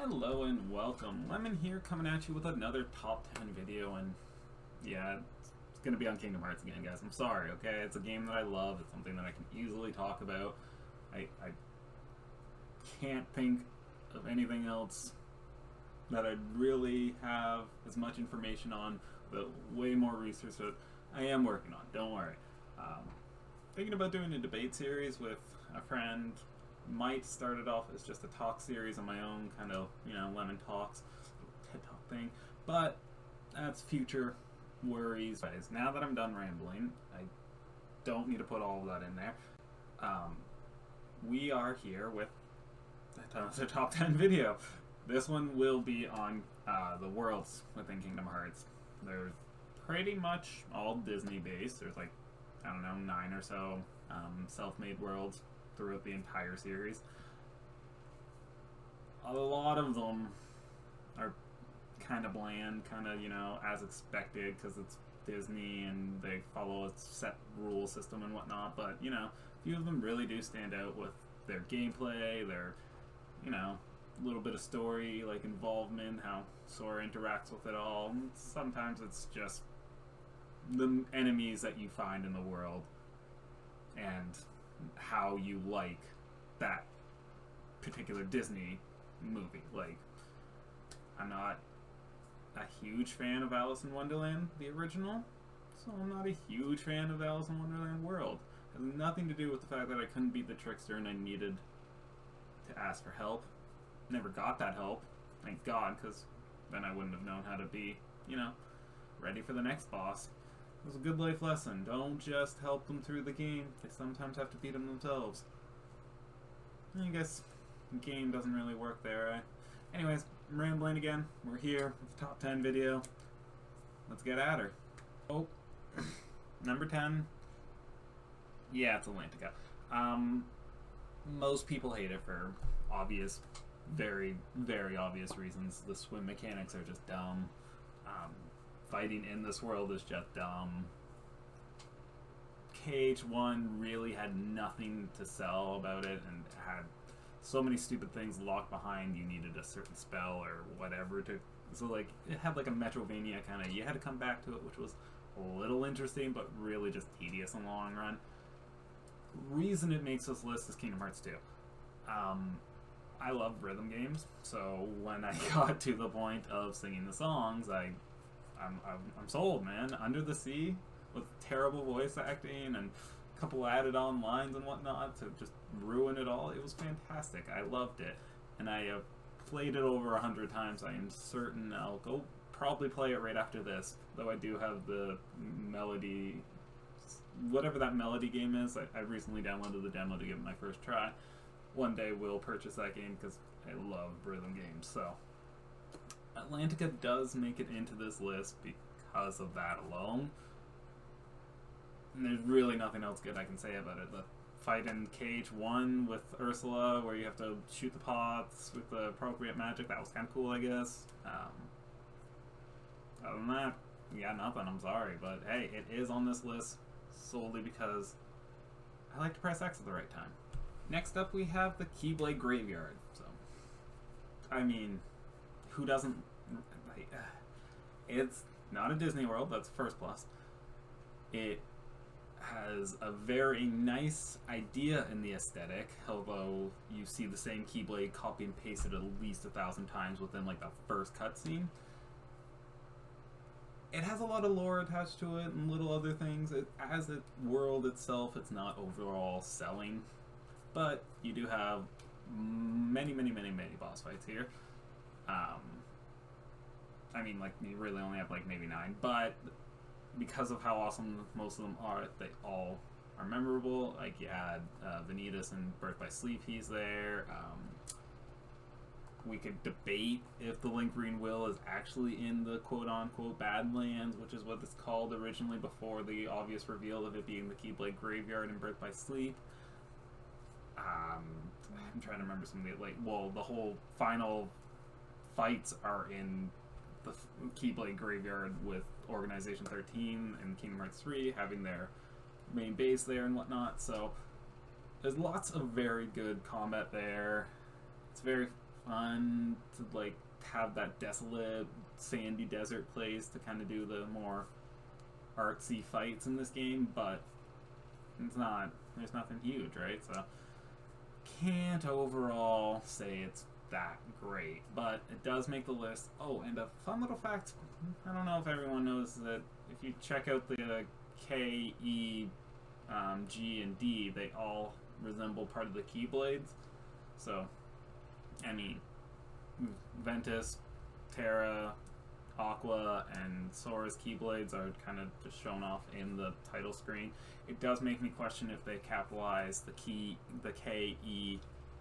Hello and welcome. Lemon here, coming at you with another top 10 video, and yeah, it's gonna be on Kingdom Hearts again, guys. I'm sorry, okay? It's a game that I love. It's something that I can easily talk about. I can't think of anything else that I'd really have as much information on, but way more research that I am working on. Don't worry. Thinking about doing a debate series with a friend. Might start it off as just a talk series on my own, kind of, Lemon Talks, TED Talk thing. But that's future worries. Now that I'm done rambling, I don't need to put all of that in there. We are here with the top 10 video. This one will be on the worlds within Kingdom Hearts. They're pretty much all Disney based. There's like, I don't know, 9 or so self-made worlds throughout the entire series. A lot of them are kind of bland, kind of, as expected, because it's Disney and they follow a set rule system and whatnot, but, a few of them really do stand out with their gameplay, their, little bit of story, like, involvement, how Sora interacts with it all. And sometimes it's just the enemies that you find in the world and how you like that particular Disney movie. Like, I'm not a huge fan of Alice in Wonderland, the original, so I'm not a huge fan of Alice in Wonderland World. It has nothing to do with the fact that I couldn't beat the trickster and I needed to ask for help. Never got that help, thank God, because then I wouldn't have known how to be, ready for the next boss. It was a good life lesson. Don't just help them through the game. They sometimes have to beat them themselves. I guess the game doesn't really work there, right? Anyways, I'm rambling again. We're here with the top 10 video. Let's get at her. Oh, number 10. Yeah, it's Atlantica. Most people hate it for obvious, very, very obvious reasons. The swim mechanics are just dumb. Fighting in this world is just dumb. KH1 really had nothing to sell about it and had so many stupid things locked behind. You needed a certain spell or whatever to... So, like, it had like a Metrovania kind of... You had to come back to it, which was a little interesting, but really just tedious in the long run. Reason it makes this list is Kingdom Hearts 2. I love rhythm games, so when I got to the point of singing the songs, I'm sold, man. Under the Sea, with terrible voice acting and a couple added on lines and whatnot to just ruin it all. It was fantastic. I loved it. And I have played it over 100 times. I am certain I'll go probably play it right after this. Though I do have the melody, whatever that melody game is. I recently downloaded the demo to give it my first try. One day we'll purchase that game because I love rhythm games. So Atlantica does make it into this list because of that alone. And there's really nothing else good I can say about it. The fight in KH1 with Ursula, where you have to shoot the pots with the appropriate magic, that was kind of cool, I guess. Other than that, yeah, nothing, I'm sorry. But hey, it is on this list solely because I like to press X at the right time. Next up, we have the Keyblade Graveyard. So, I mean, who doesn't... It's not a Disney World, that's first plus. It has a very nice idea in the aesthetic, although you see the same Keyblade copy and pasted at least 1,000 times within like the first cutscene. It has a lot of lore attached to it and little other things. As a world itself, it's not overall selling, but you do have many boss fights here. I mean, like, you really only have, like, maybe 9, but because of how awesome most of them are, they all are memorable. Like, you had Vanitas and Birth by Sleep, he's there. We could debate if the Link Green Will is actually in the quote-unquote Badlands, which is what it's called originally before the obvious reveal of it being the Keyblade Graveyard and Birth by Sleep. I'm trying to remember some of the, the whole final fights are in the Keyblade Graveyard with Organization 13 and Kingdom Hearts 3 having their main base there and whatnot, so there's lots of very good combat there. It's very fun to like have that desolate, sandy desert place to kind of do the more artsy fights in this game, but it's not. There's nothing huge, right? So can't overall say it's that great, but it does make the list. Oh, and a fun little fact, I don't know if everyone knows that if you check out the K, E, G, and D, they all resemble part of the Keyblades. So, I mean, Ventus, Terra, Aqua, and Sora's Keyblades are kind of just shown off in the title screen. It does make me question if they capitalize the K, E,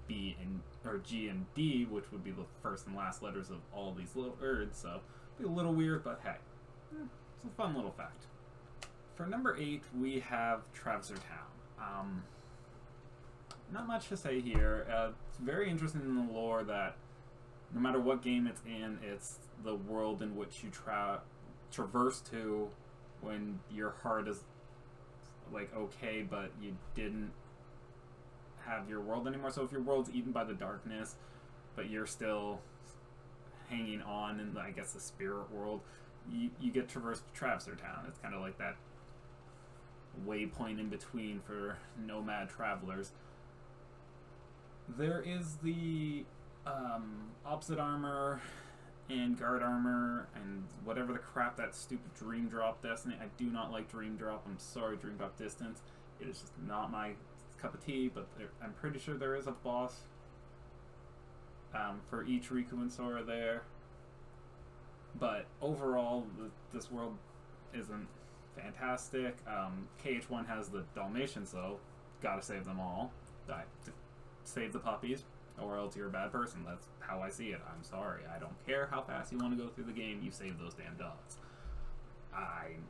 B, or G and D, which would be the first and last letters of all these little words. So it'd be a little weird, but hey, it's a fun little fact. For number 8, we have Traverser Town. Not much to say here. It's very interesting in the lore that no matter what game it's in, it's the world in which you traverse to when your heart is like okay, but you didn't have your world anymore. So if your world's eaten by the darkness, but you're still hanging on in, I guess, the spirit world, you get traversed to Traverser Town. It's kind of like that waypoint in between for nomad travelers. There is the opposite armor and guard armor and whatever the crap that stupid Dream Drop Destiny. I do not like Dream Drop. I'm sorry, Dream Drop Distance. It is just not my cup of tea, but I'm pretty sure there is a boss for each Riku and Sora there. But overall, this world isn't fantastic. KH1 has the Dalmatians, though. Gotta save them all. Save the puppies, or else you're a bad person. That's how I see it. I'm sorry. I don't care how fast you want to go through the game, you save those damn dogs. I'm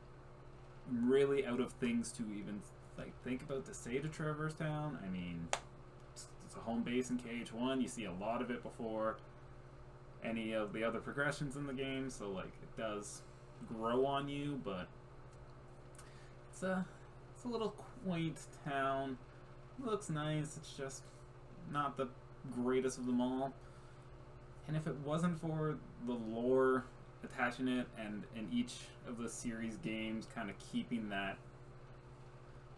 really out of things to even think about to say to Traverse Town. I mean, it's a home base in KH1. You see a lot of it before any of the other progressions in the game, so it does grow on you, but it's a little quaint town. It looks nice. It's just not the greatest of them all. And if it wasn't for the lore attaching it, and in each of the series games kind of keeping that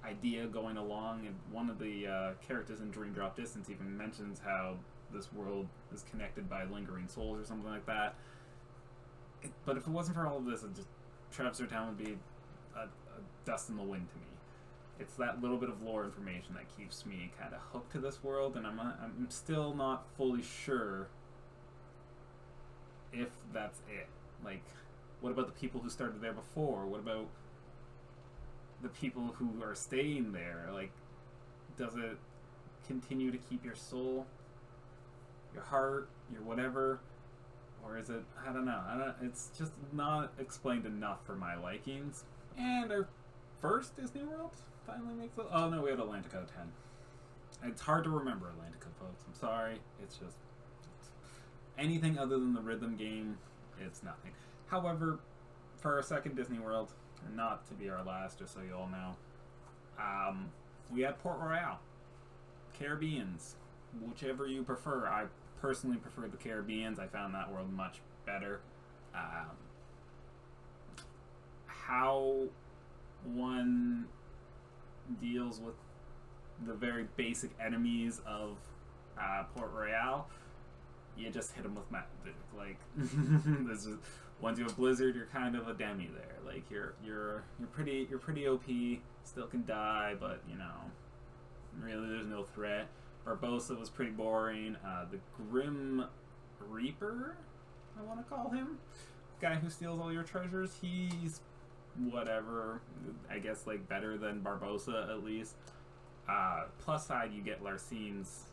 idea going along, and one of the characters in Dream Drop Distance even mentions how this world is connected by lingering souls or something like that. But if it wasn't for all of this, Traverser Town would be a dust in the wind to me. It's that little bit of lore information that keeps me kind of hooked to this world, and I'm still not fully sure if that's it. What about the people who started there before? What about the people who are staying there? Does it continue to keep your soul, your heart, your whatever? Or is it, I don't know. It's just not explained enough for my likings. And our first Disney World finally makes it. Oh no, we had Atlantica 10. It's hard to remember Atlantica, folks. I'm sorry. It's anything other than the rhythm game, it's nothing. However, for our second Disney World, and not to be our last, just so you all know, we had Port Royale. Caribbeans. Whichever you prefer. I personally prefer the Caribbeans. I found that world much better. How one deals with the very basic enemies of Port Royale, you just hit them with magic. This is, once you have Blizzard, you're kind of a demi there. You're pretty OP. Still can die, but really there's no threat. Barbossa was pretty boring. The Grim Reaper, I want to call him, guy who steals all your treasures. He's whatever. I guess better than Barbossa at least. Plus side, you get Larcene's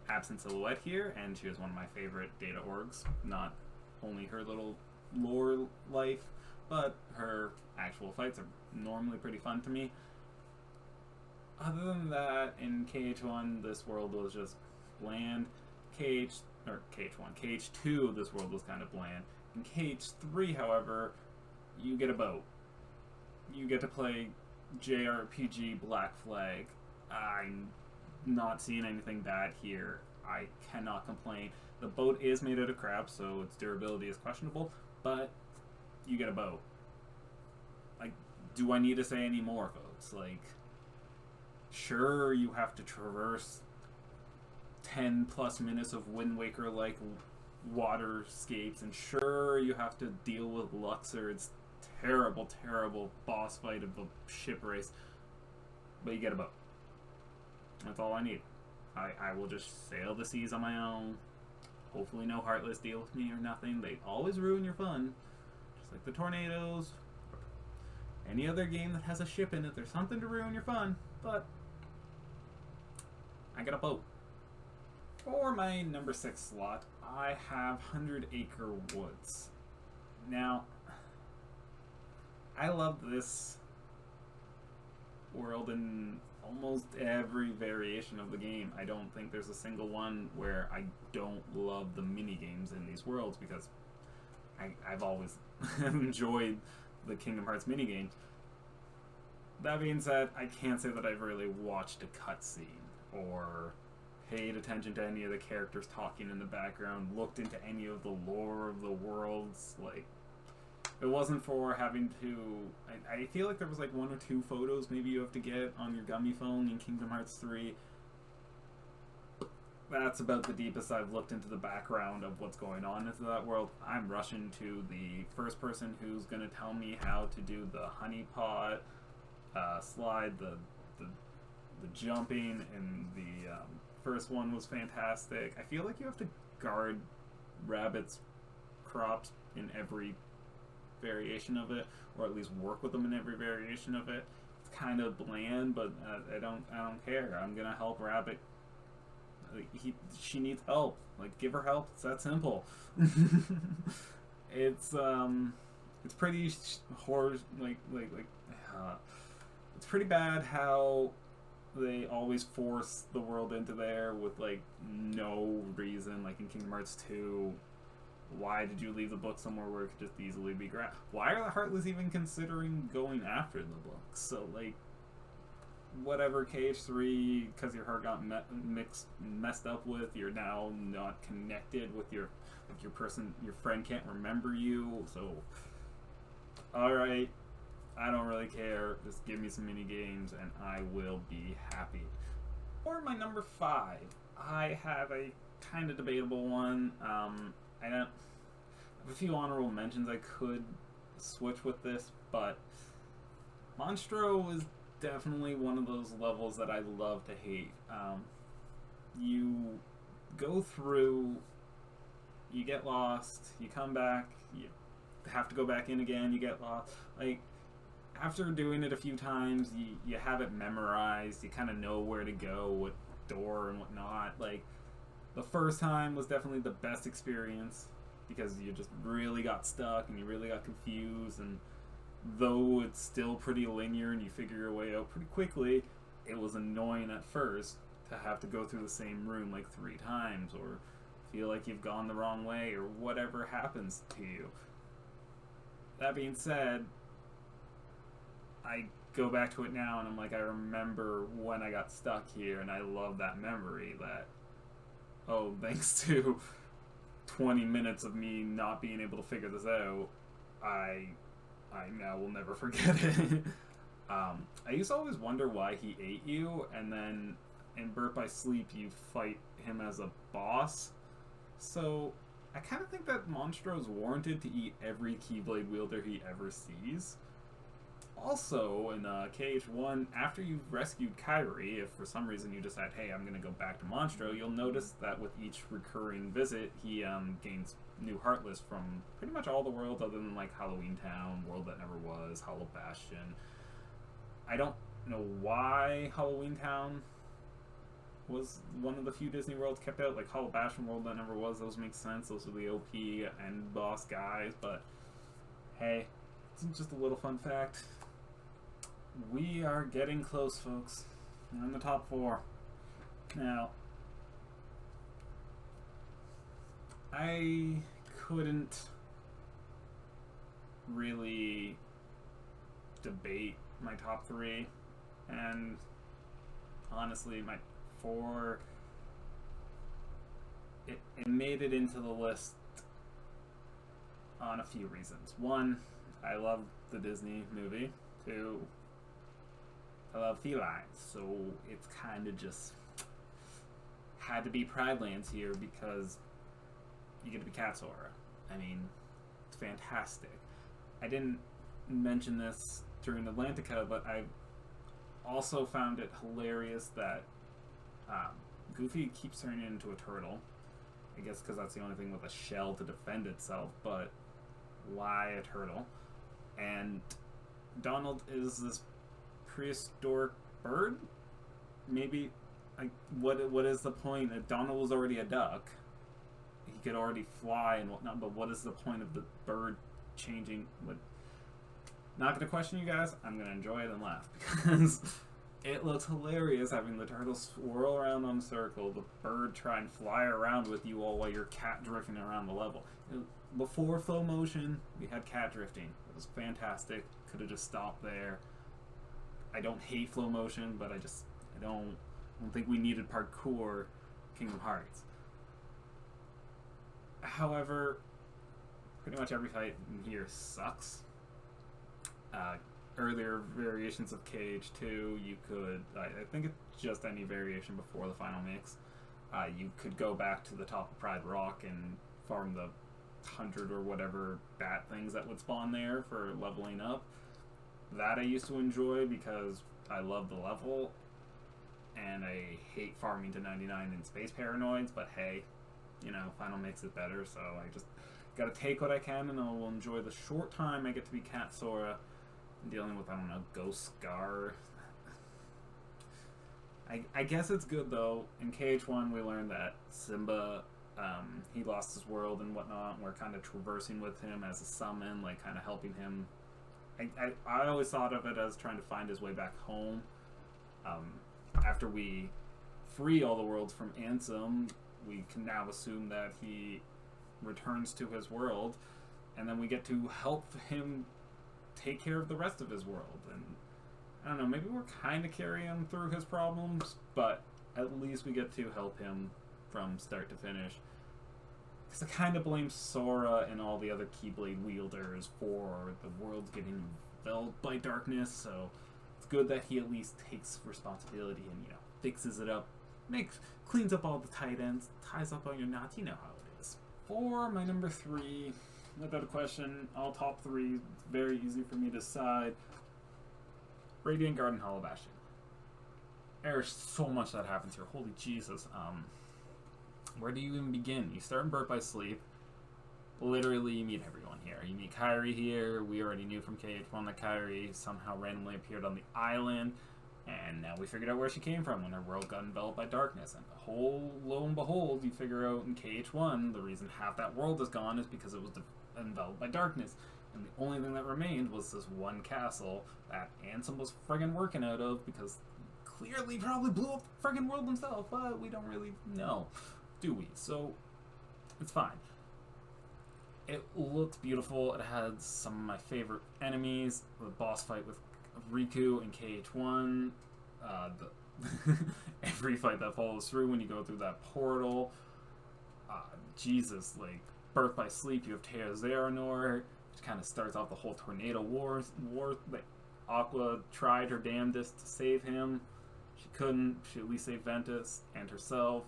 absent silhouette here, and she was one of my favorite data orgs. Not only her little lore life, but her actual fights are normally pretty fun to me. Other than that, in KH1, this world was just bland. KH2, this world was kind of bland. In KH3, however, you get a boat. You get to play JRPG Black Flag. I'm not seeing anything bad here. I cannot complain. The boat is made out of crap, so its durability is questionable, but you get a boat. Like, do I need to say any more, folks? Like, sure, you have to traverse 10 plus minutes of Wind Waker like waterscapes, and sure, you have to deal with Luxord's terrible, terrible boss fight of a ship race, but you get a boat. That's all I need. I will just sail the seas on my own. Hopefully no Heartless deal with me or nothing. They always ruin your fun. Just like the tornadoes. Any other game that has a ship in it, there's something to ruin your fun. But I got a boat. For my number 6 slot, I have 100 Acre Woods. Now, I love this world in almost every variation of the game. I don't think there's a single one where I don't love the mini-games in these worlds, because I've always enjoyed the Kingdom Hearts mini-games. That being said, I can't say that I've really watched a cutscene or paid attention to any of the characters talking in the background, looked into any of the lore of the worlds. Like, it wasn't for having to... I feel like there was like 1 or 2 photos maybe you have to get on your gummy phone in Kingdom Hearts 3. That's about the deepest I've looked into the background of what's going on into that world. I'm rushing to the first person who's going to tell me how to do the honeypot slide, the jumping, and the first one was fantastic. I feel like you have to guard rabbits' crops in every variation of it, or at least work with them in every variation of it. It's kind of bland, but I don't care. I'm gonna help Rabbit. She needs help. Like, give her help. It's that simple. It's pretty horror it's pretty bad how they always force the world into there with like no reason. Like in Kingdom Hearts 2, why did you leave the book somewhere where it could just easily be grabbed? Why are the Heartless even considering going after the book? So like, whatever, KH3, because your heart got messed up with, you're now not connected with your person. Your friend can't remember you. So, all right. I don't really care. Just give me some mini games and I will be happy. For my number 5, I have a kind of debatable one. I have a few honorable mentions. I could switch with this, but Monstro is definitely one of those levels that I love to hate. You go through, you get lost, you come back, you have to go back in again, you get lost. Like, after doing it a few times, you have it memorized, you kind of know where to go, what door and whatnot. Like, the first time was definitely the best experience, because you just really got stuck and you really got confused, and though it's still pretty linear and you figure your way out pretty quickly, it was annoying at first to have to go through the same room like 3 times, or feel like you've gone the wrong way, or whatever happens to you. That being said, I go back to it now and I'm like, I remember when I got stuck here, and I love that memory that, oh, thanks to 20 minutes of me not being able to figure this out, I now will never forget it. I used to always wonder why he ate you, and then in Birth by Sleep you fight him as a boss. So I kind of think that Monstro's warranted to eat every Keyblade wielder he ever sees. Also, in KH1, after you've rescued Kairi, if for some reason you decide, hey, I'm going to go back to Monstro, you'll notice that with each recurring visit, he gains new Heartless from pretty much all the worlds other than, like, Halloweentown, World That Never Was, Hollow Bastion. I don't know why Halloweentown was one of the few Disney worlds kept out. Like, Hollow Bastion, World That Never Was, those make sense. Those are the OP and boss guys, but hey, it's just a little fun fact. We are getting close, folks. We're in the top 4. Now, I couldn't really debate my top 3, and honestly, my 4 it made it into the list on a few reasons. One, I love the Disney movie. Two, I love felines, so it's kind of just had to be Pride Lands here because you get to be Cat Sora. I mean, it's fantastic. I didn't mention this during Atlantica, but I also found it hilarious that Goofy keeps turning into a turtle. I guess because that's the only thing with a shell to defend itself, but why a turtle? And Donald is this prehistoric bird? Maybe, like, what is the point? Donald was already a duck. He could already fly and whatnot, but what is the point of the bird changing? Not going to question you guys. I'm going to enjoy it and laugh because it looks hilarious having the turtle swirl around on a circle, the bird try and fly around with you all while you're cat drifting around the level. Before flow motion, we had cat drifting. It was fantastic. Could have just stopped there. I don't hate flow motion, but I don't think we needed parkour Kingdom Hearts. However, pretty much every fight in here sucks. Earlier variations of KH2, you could, I think it's just any variation before the final mix, you could go back to the top of Pride Rock and farm the 100 or whatever bat things that would spawn there for leveling up. That I used to enjoy because I love the level, and I hate farming to 99 in Space Paranoids, but hey, you know, final mix is better, so I just gotta take what I can, and I will enjoy the short time I get to be Cat Sora, dealing with, I don't know, Ghost Scar. I guess it's good, though. In KH1, we learned that Simba, he lost his world and whatnot, and we're kind of traversing with him as a summon, like, kind of helping him. I always thought of it as trying to find his way back home. After we free all the worlds from Ansem, we can now assume that he returns to his world, and then we get to help him take care of the rest of his world. And I don't know, maybe we're kind of carrying him through his problems, but at least we get to help him from start to finish. Because I kind of blame Sora and all the other Keyblade wielders for the world getting enveloped by darkness, so it's good that he at least takes responsibility and, you know, fixes it up, cleans up all the tight ends, ties up all your knots. You know how it is. For my number 3, without a question, all top 3, very easy for me to decide. Radiant Garden Hollow Bastion. There's so much that happens here. Holy Jesus. Where do you even begin? You start in Birth by Sleep. Literally, you meet everyone here. You meet Kairi here. We already knew from KH1 that Kairi somehow randomly appeared on the island. And now we figured out where she came from when her world got enveloped by darkness. And lo and behold, you figure out in KH1, the reason half that world is gone is because it was enveloped by darkness. And the only thing that remained was this one castle that Ansem was friggin' working out of, because clearly probably blew up the friggin' world himself, but we don't really know, do we? So, it's fine. It looks beautiful. It had some of my favorite enemies. The boss fight with Riku in KH1, every fight that follows through when you go through that portal. Jesus, like, Birth by Sleep, you have Teo Xehanort, which kind of starts off the whole tornado war. Like, Aqua tried her damnedest to save him. She couldn't. She at least saved Ventus and herself.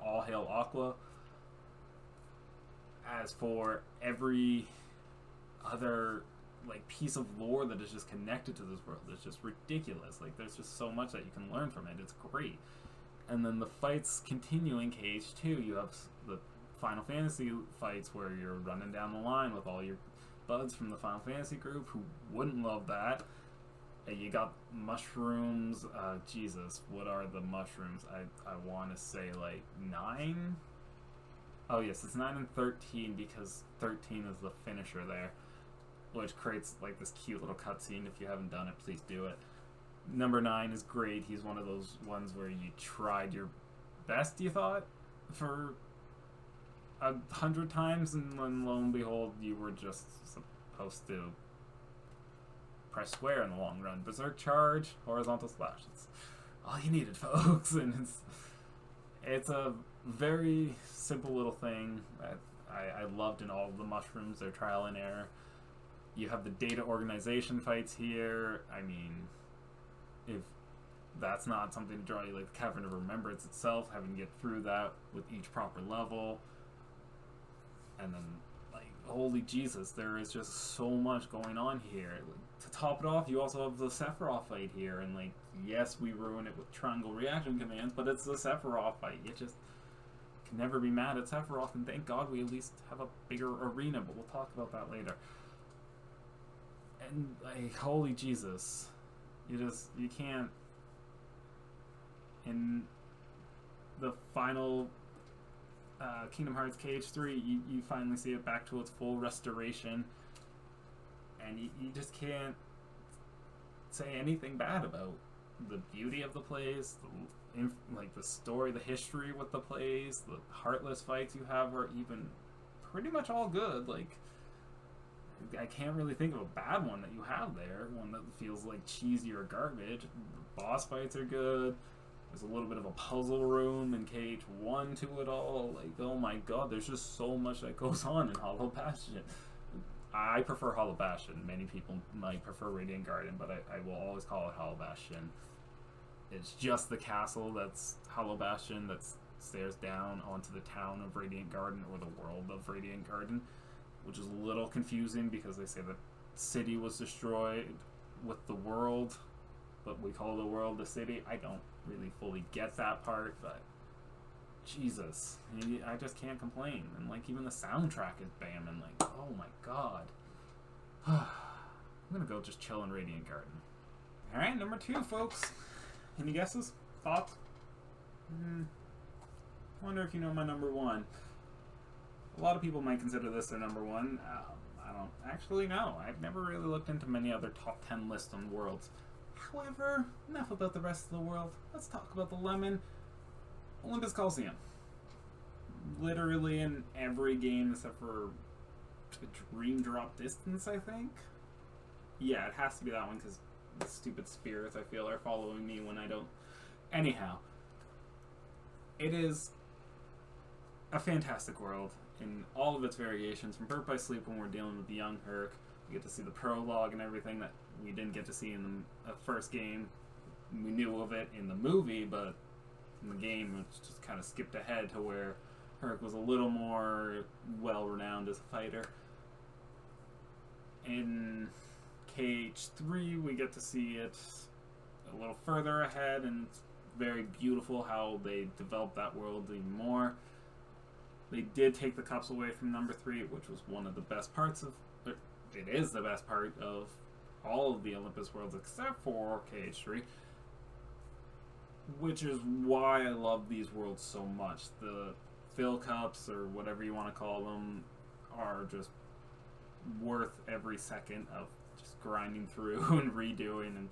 All hail Aqua. As for every other, like, piece of lore that is just connected to this world, it's just ridiculous. Like, there's just so much that you can learn from it. It's great. And then the fights continue in KH2. You have the Final Fantasy fights where you're running down the line with all your buds from the Final Fantasy group who wouldn't love that. And you got mushrooms. Jesus, what are the mushrooms? I want to say, like, 9? Oh, yes, it's 9 and 13 because 13 is the finisher there, which creates, like, this cute little cutscene. If you haven't done it, please do it. Number 9 is great. He's one of those ones where you tried your best, you thought, for 100 times, and then lo and behold, you were just supposed to press square in the long run. Berserk Charge, horizontal slash. It's all you needed, folks, and it's a very simple little thing that I loved in all of the mushrooms, their trial and error. You have the data organization fights here. I mean, if that's not something to draw you, like the Cavern of Remembrance itself, having to get through that with each proper level. And then, like, holy Jesus, there is just so much going on here. Like, to top it off, you also have the Sephiroth fight here, and, like, yes, we ruin it with triangle reaction commands, but it's the Sephiroth fight. You just can never be mad at Sephiroth, and thank God we at least have a bigger arena, but we'll talk about that later. And, like, holy Jesus, you can't. In the final Kingdom Hearts KH3, you finally see it back to its full restoration, and you just can't say anything bad about the beauty of the place, like the story, the history with the place, the heartless fights you have are even pretty much all good. Like, I can't really think of a bad one that you have there, one that feels like cheesy or garbage. The boss fights are good. There's a little bit of a puzzle room in KH1 to it all. Like, oh my god, there's just so much that goes on in Hollow Bastion. I prefer Hollow Bastion. Many people might prefer Radiant Garden, but I will always call it Hollow Bastion. It's just the castle that's Hollow Bastion that stares down onto the town of Radiant Garden, or the world of Radiant Garden, which is a little confusing because they say the city was destroyed with the world, but we call the world the city. I don't really fully get that part, but Jesus, I just can't complain. And like, even the soundtrack is bamming. Like, oh my god. I'm gonna go just chill in Radiant Garden. Alright, number 2, folks. Any guesses? Thoughts? Wonder if you know my number 1. A lot of people might consider this their number 1. I don't actually know. I've never really looked into many other top 10 lists on worlds. However, enough about the rest of the world. Let's talk about the lemon. Olympus Coliseum. Literally in every game except for Dream Drop Distance, I think. Yeah, it has to be that one because the stupid spirits, I feel, are following me when I don't. Anyhow, it is a fantastic world in all of its variations. From Birth by Sleep, when we're dealing with the young Herc, we get to see the prologue and everything that we didn't get to see in the first game. We knew of it in the movie, but in the game, it's just kind of skipped ahead to where Herc was a little more well-renowned as a fighter. In KH3, we get to see it a little further ahead, and it's very beautiful how they developed that world even more. They did take the cups away from number 3, which was one of the best parts of... It is the best part of all of the Olympus worlds except for KH3, which is why I love these worlds so much. The fill cups, or whatever you want to call them, are just worth every second of just grinding through and redoing. And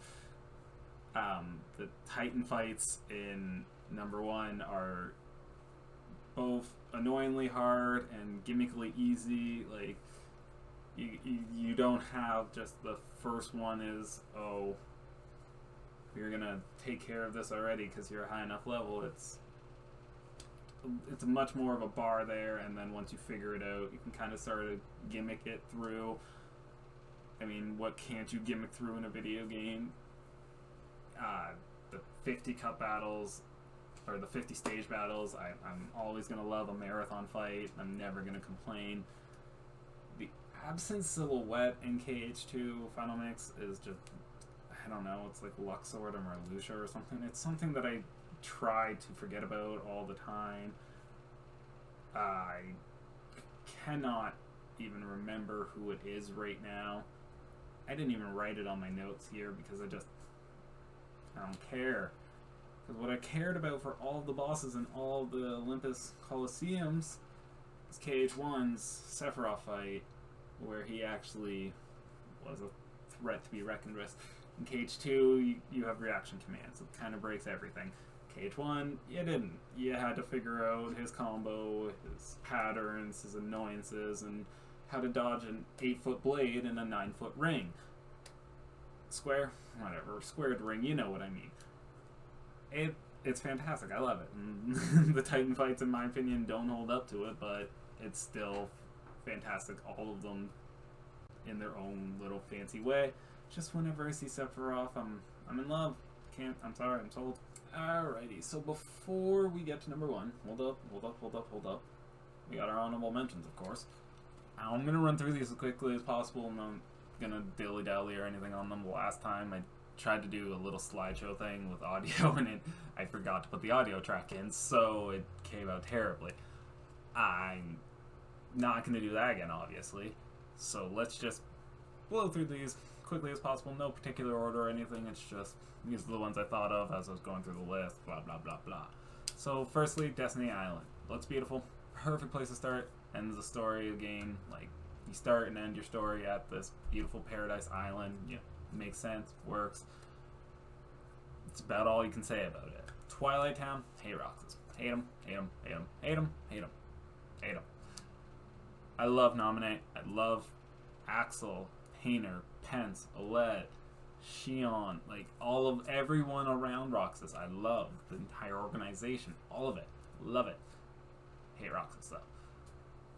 the Titan fights in number 1 are both annoyingly hard and gimmickly easy. Like, you don't have just the first one is, oh, you're gonna take care of this already because you're a high enough level. It's much more of a bar there, and then once you figure it out, you can kind of start to gimmick it through. I mean, what can't you gimmick through in a video game? The 50 cup battles, or the 50 stage battles, I'm always gonna love a marathon fight. I'm never gonna complain. The Absent Silhouette in KH2 Final Mix is just, I don't know, it's like Luxord or Marluxia or something. It's something that I try to forget about all the time. I cannot even remember who it is right now. I didn't even write it on my notes here because I don't care. Because what I cared about for all the bosses in all the Olympus Coliseums is KH1's Sephiroth fight, where he actually was a threat to be reckoned with. In KH2, you have reaction commands. It kind of breaks everything. KH1, you didn't. You had to figure out his combo, his patterns, his annoyances, and how to dodge an 8-foot blade in a 9-foot ring. Square? Whatever. Squared ring, you know what I mean. it's fantastic. I love it. And the Titan fights, in my opinion, don't hold up to it, but it's still fantastic. All of them in their own little fancy way. Just whenever I see Sephiroth, I'm in love. I'm sorry, I'm sold. Alrighty, so before we get to number one, hold up. We got our honorable mentions, of course. I'm gonna run through these as quickly as possible. I'm not gonna dilly-dally or anything on them. Last time I tried to do a little slideshow thing with audio and I forgot to put the audio track in, so it came out terribly. I'm not gonna do that again, obviously. So let's just blow through these quickly as possible. No particular order or anything. It's just these are the ones I thought of as I was going through the list. Blah blah blah blah. So firstly, Destiny Island. Looks beautiful. Perfect place to start. Ends the story again. Like you start and end your story at this beautiful paradise island. Yeah, makes sense. Works. It's about all you can say about it. Twilight Town. Hate Roxas. Hate them. Hate them. Hate them. Hate them. Hate them. Hate them. I love Nominate. I love Axel, Painter, Pence, Oled, Shion, like everyone around Roxas. I love the entire organization, all of it. Love it. Hate Roxas though.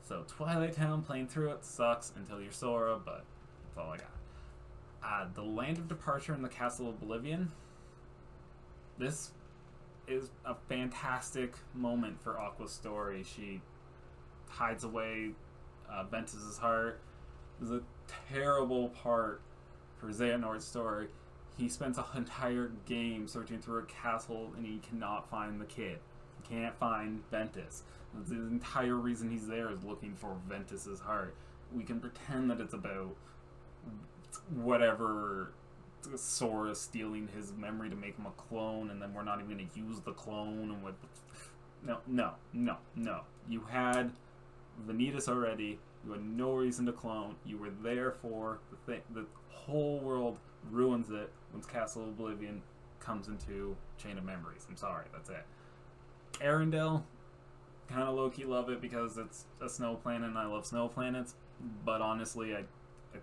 So Twilight Town, playing through it sucks until you're Sora, but that's all I got. The Land of Departure and the Castle of Oblivion. This is a fantastic moment for Aqua's story. She hides away Ventus's heart. This is a terrible part for Xehanort's story. He spends an entire game searching through a castle and he cannot find the kid. He can't find Ventus. The entire reason he's there is looking for Ventus's heart. We can pretend that it's about whatever Sora stealing his memory to make him a clone, and then we're not even going to use the clone. And no. You had Vanitas already. You had no reason to clone. You were there for the thing. The whole world ruins it once Castle of Oblivion comes into Chain of Memories. I'm sorry, that's it. Arendelle, kind of low-key love it because it's a snow planet and I love snow planets. But honestly, I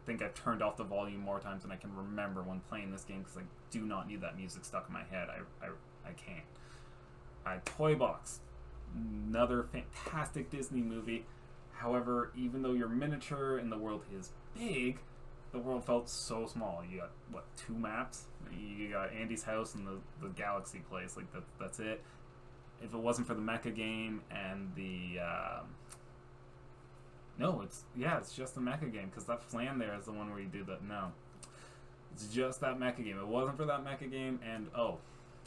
think I've turned off the volume more times than I can remember when playing this game because I do not need that music stuck in my head. I can't. Toy Box, another fantastic Disney movie. However, even though you're miniature and the world is big, the world felt so small. You got, 2 maps? You got Andy's house and the galaxy place. Like, that's it. If it wasn't for the mecha game and the... No, it's just the mecha game, because that Flan there is the one where you do that. No. It's just that mecha game. It wasn't for that mecha game, and,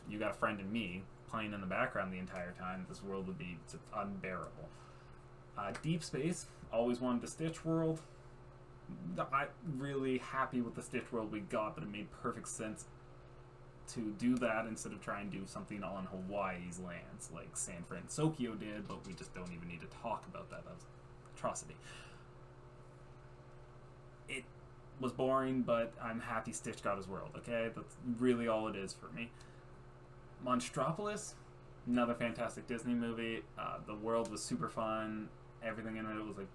you got a friend in me playing in the background the entire time. This world would be just unbearable. Deep Space, always wanted a Stitch world. I'm really happy with the Stitch world we got, but it made perfect sense to do that instead of trying to do something on Hawaii's lands like San Francisco did, but we just don't even need to talk about that. That was an atrocity. It was boring, but I'm happy Stitch got his world, okay? That's really all it is for me. Monstropolis, another fantastic Disney movie. The world was super fun. Everything in it was like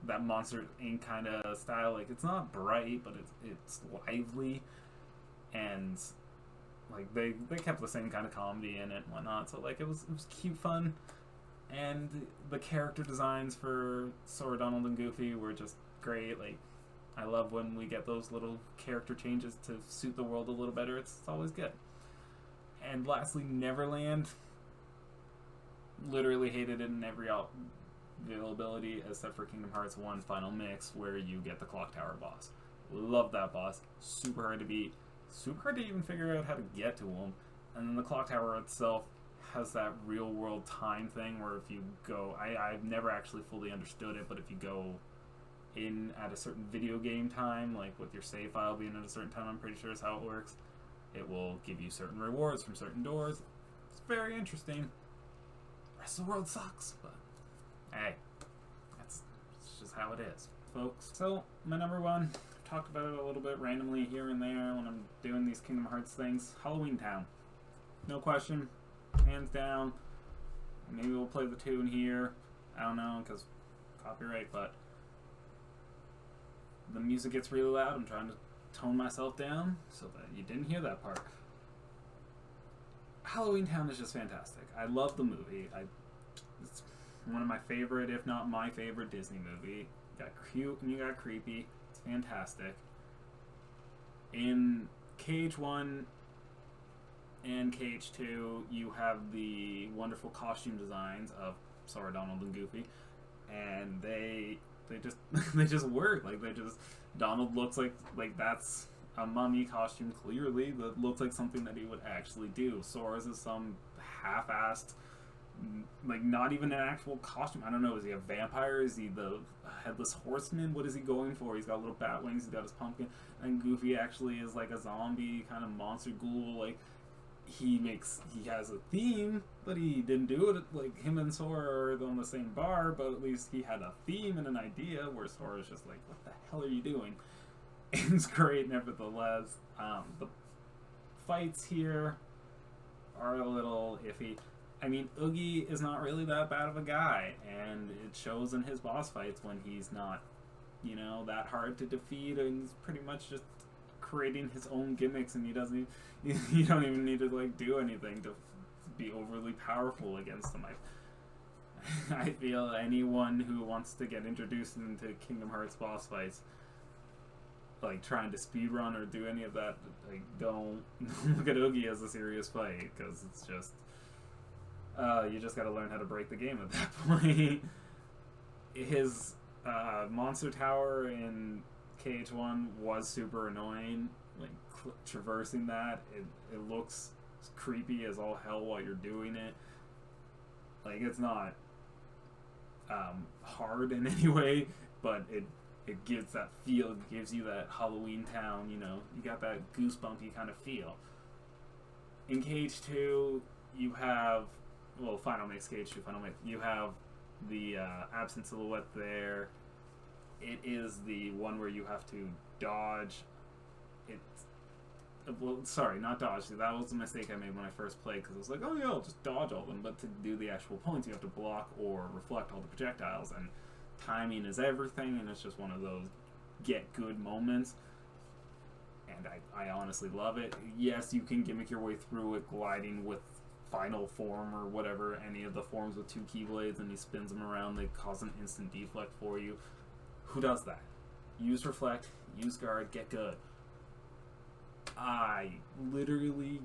that Monster Inc. kind of style. Like, it's not bright, but it's lively, and like they kept the same kind of comedy in it and whatnot. So like it was cute fun, and the character designs for Sora, Donald, and Goofy were just great. Like, I love when we get those little character changes to suit the world a little better. It's always good. And lastly, Neverland. Literally hated it in every availability except for Kingdom Hearts 1 Final Mix, where you get the Clock Tower boss. Love that boss. Super hard to beat. Super hard to even figure out how to get to him. And then the Clock Tower itself has that real world time thing where if you go... I've never actually fully understood it, but if you go in at a certain video game time, like with your save file being at a certain time, I'm pretty sure is how it works, it will give you certain rewards from certain doors. It's very interesting. The rest of the world sucks, but hey, it's just how it is, folks. So, my number one, I've talked about it a little bit randomly here and there when I'm doing these Kingdom Hearts things. Halloweentown. No question. Hands down. Maybe we'll play the tune here. I don't know, because copyright, but the music gets really loud. I'm trying to tone myself down so that you didn't hear that part. Halloweentown is just fantastic. I love the movie. It's one of my favorite, if not my favorite, Disney movie. You got cute and you got creepy. It's fantastic. In Cage 1 and Cage 2, you have the wonderful costume designs of Sora, Donald, and Goofy, and they just they just work. Like, Donald looks like that's a mummy costume, clearly, that looks like something that he would actually do. Sora's is some half-assed, like, not even an actual costume. I don't know, is he a vampire? Is he the headless horseman? What is he going for? He's got little bat wings, he's got his pumpkin, and Goofy actually is like a zombie kind of monster ghoul. Like, he has a theme, but he didn't do it like him and Sora are on the same bar, but at least he had a theme and an idea, where Sora's just like, what the hell are you doing? It's great nevertheless. The fights here are a little iffy. I mean, Oogie is not really that bad of a guy, and it shows in his boss fights when he's not, that hard to defeat, and he's pretty much just creating his own gimmicks, and you don't even need to like do anything to be overly powerful against him. I feel anyone who wants to get introduced into Kingdom Hearts boss fights, like trying to speedrun or do any of that, like, don't look at Oogie as a serious fight, because it's just you just got to learn how to break the game at that point. His monster tower in Cage 1 was super annoying. Like, traversing that, it looks creepy as all hell while you're doing it. Like, it's not hard in any way, but it gives that feel, it gives you that Halloweentown, you got that goosebumpy kind of feel. In Cage 2, you have, Final Mix Cage 2, Final Mix, you have the absent silhouette there. It is the one where you have to dodge. Sorry, not dodge. That was the mistake I made when I first played, because I was like, oh yeah, I'll just dodge all of them. But to do the actual points, you have to block or reflect all the projectiles, and timing is everything, and it's just one of those get good moments. And I honestly love it. Yes, you can gimmick your way through it, gliding with final form or whatever, any of the forms with 2 Keyblades, and he spins them around, they cause an instant deflect for you. Who does that? Use reflect, use guard, get good. I literally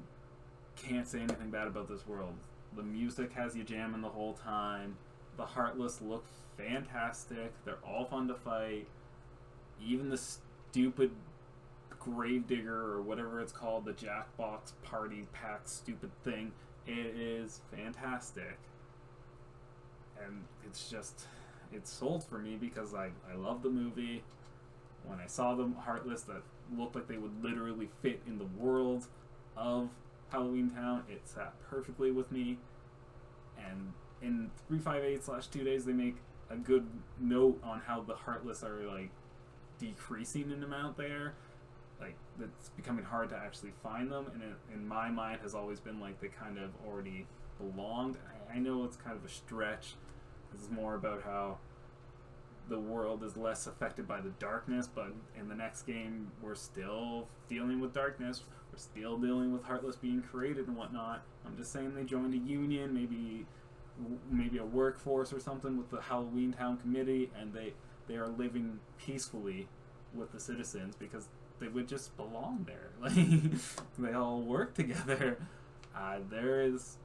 can't say anything bad about this world. The music has you jamming the whole time. The Heartless look fantastic. They're all fun to fight. Even the stupid Gravedigger, or whatever it's called, the Jackbox Party Pack stupid thing, it is fantastic. And it's sold for me because I love the movie. When I saw the Heartless that looked like they would literally fit in the world of Halloweentown, it sat perfectly with me. And in 358/2 days, they make a good note on how the Heartless are like decreasing in amount there. Like, it's becoming hard to actually find them, and it, in my mind, has always been like they kind of already belonged. I know it's kind of a stretch. This is more about how the world is less affected by the darkness, but in the next game, we're still dealing with darkness. We're still dealing with Heartless being created and whatnot. I'm just saying they joined a union, maybe a workforce or something with the Halloweentown committee, and they are living peacefully with the citizens because they would just belong there. Like, they all work together. There is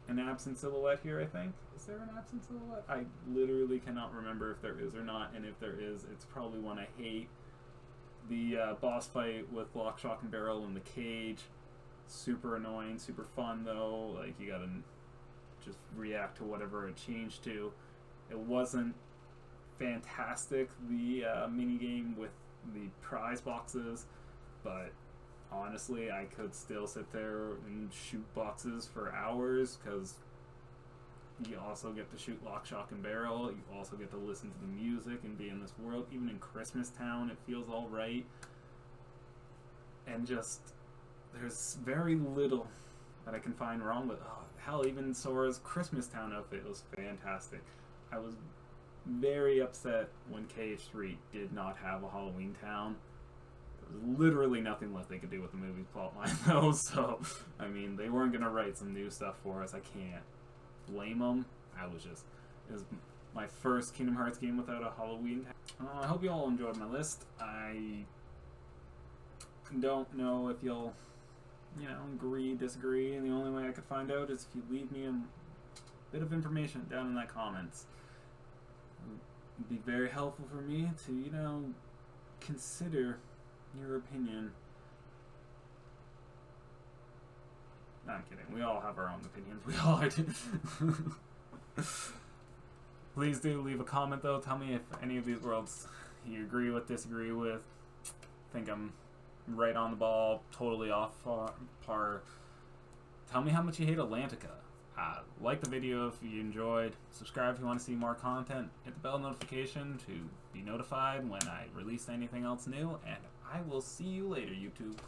an absent silhouette here, I think. Is there an absent silhouette? I literally cannot remember if there is or not, and if there is, it's probably one I hate. The boss fight with Lock, Shock, and Barrel in the cage, super annoying, super fun though. Like, you gotta just react to whatever it changed to. It wasn't fantastic, the minigame with the prize boxes, but honestly, I could still sit there and shoot boxes for hours, because you also get to shoot Lock, Shock, and Barrel. You also get to listen to the music and be in this world. Even in Christmas Town, it feels all right. And just, there's very little that I can find wrong with. Oh, hell, even Sora's Christmas Town outfit was fantastic. I was very upset when KH3 did not have a Halloweentown. There's literally nothing left they could do with the movie's plotline, though. So, I mean, they weren't gonna write some new stuff for us. I can't blame them. It was my first Kingdom Hearts game without a Halloween. I hope you all enjoyed my list. I don't know if you'll, agree, disagree, and the only way I could find out is if you leave me a bit of information down in the comments. It would be very helpful for me to, consider your opinion. No, I'm kidding. We all have our own opinions. We all are. Please do leave a comment, though. Tell me if any of these worlds you agree with, disagree with, think I'm right on the ball, totally off par. Tell me how much you hate Atlantica. Like the video if you enjoyed. Subscribe if you want to see more content. Hit the bell notification to be notified when I release anything else new. And I will see you later, YouTube.